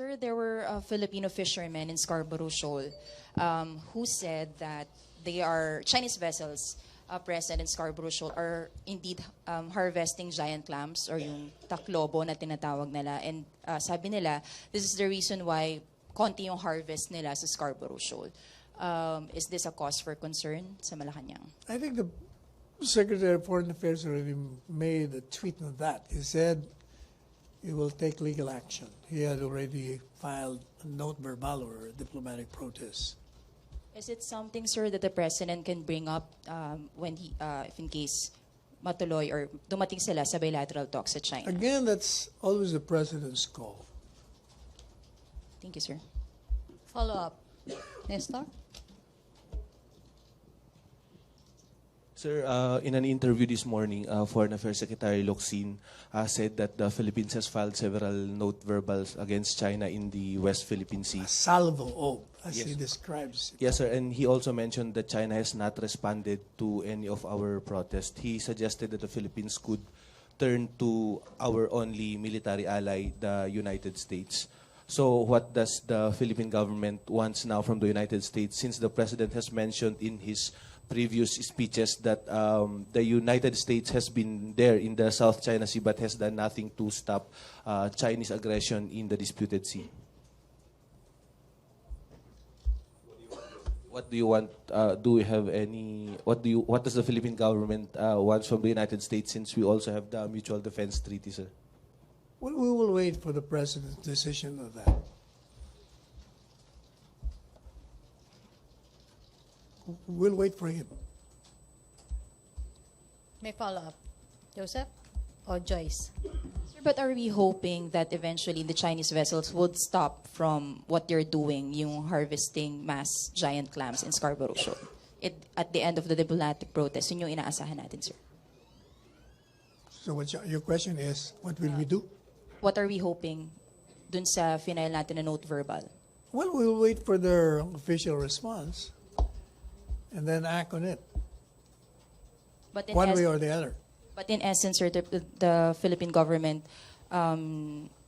Sir, there were Filipino fishermen in Scarborough Shoal who said that they are Chinese vessels present in Scarborough Shoal are indeed harvesting giant clams or yung taklobo na tinatawag nila. And sabi nila, this is the reason why konti yung harvest nila sa Scarborough Shoal. Is this a cause for concern sa Malacanang? I think the Secretary of Foreign Affairs already made a tweet on that. He said he will take legal action. He had already filed a note verbal or a diplomatic protest. Is it something, sir, that the President can bring up when he, if in case matuloy or dumating sila sa bilateral talks sa China? Again, that's always the President's call. Thank you, sir. Follow up. Nestor? Sir, in an interview this morning, Foreign Affairs Secretary Locsin said that the Philippines has filed several note verbals against China in the West Philippine Sea. A salvo, as Yes. he describes it. Yes, sir, and he also mentioned that China has not responded to any of our protests. He suggested that the Philippines could turn to our only military ally, the United States. So what does the Philippine government wants now from the United States, since the President has mentioned in his previous speeches that the United States has been there in the South China Sea but has done nothing to stop Chinese aggression in the disputed sea? What do you want? Do we have any? What does the Philippine government want from the United States, since we also have the Mutual Defense Treaty, sir? Well, we will wait for the President's decision of that. We'll wait for him. May follow up. Joseph or Joyce? Sir, but are we hoping that eventually the Chinese vessels would stop from what they're doing, yung harvesting mass giant clams in Scarborough Shoal? At the end of the diplomatic protest, yun yung inaasahan natin, sir. So what your question is, what will we do? What are we hoping dun sa final natin na note verbal? Well, we'll wait for their official response and then act on it, But in one way or the other. But in essence, sir, the Philippine government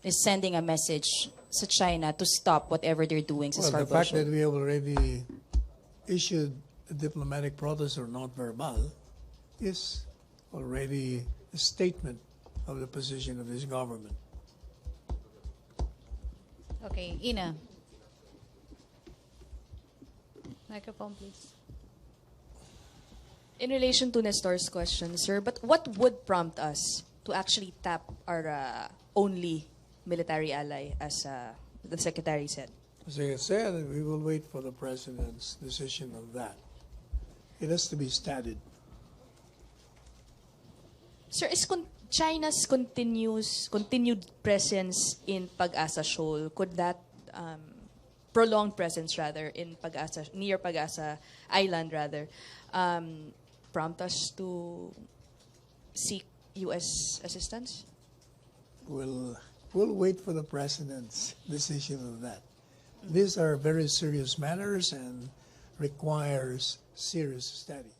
is sending a message sa China to stop whatever they're doing sa Well, the Scarborough fact that Shoal. we have already issued a diplomatic protest or not verbal is already a statement of the position of this government. Okay, Ina. Microphone, please. In relation to Nestor's question, sir, but what would prompt us to actually tap our only military ally, as the Secretary said? As I said, we will wait for the President's decision on that. It has to be studied. Sir, is China's continued presence in Pag-asa Shoal, could that prolonged presence rather in Pag-asa, near Pag-asa Island rather, prompt us to seek U.S. assistance? We'll wait for the President's decision on that. These are very serious matters and requires serious study.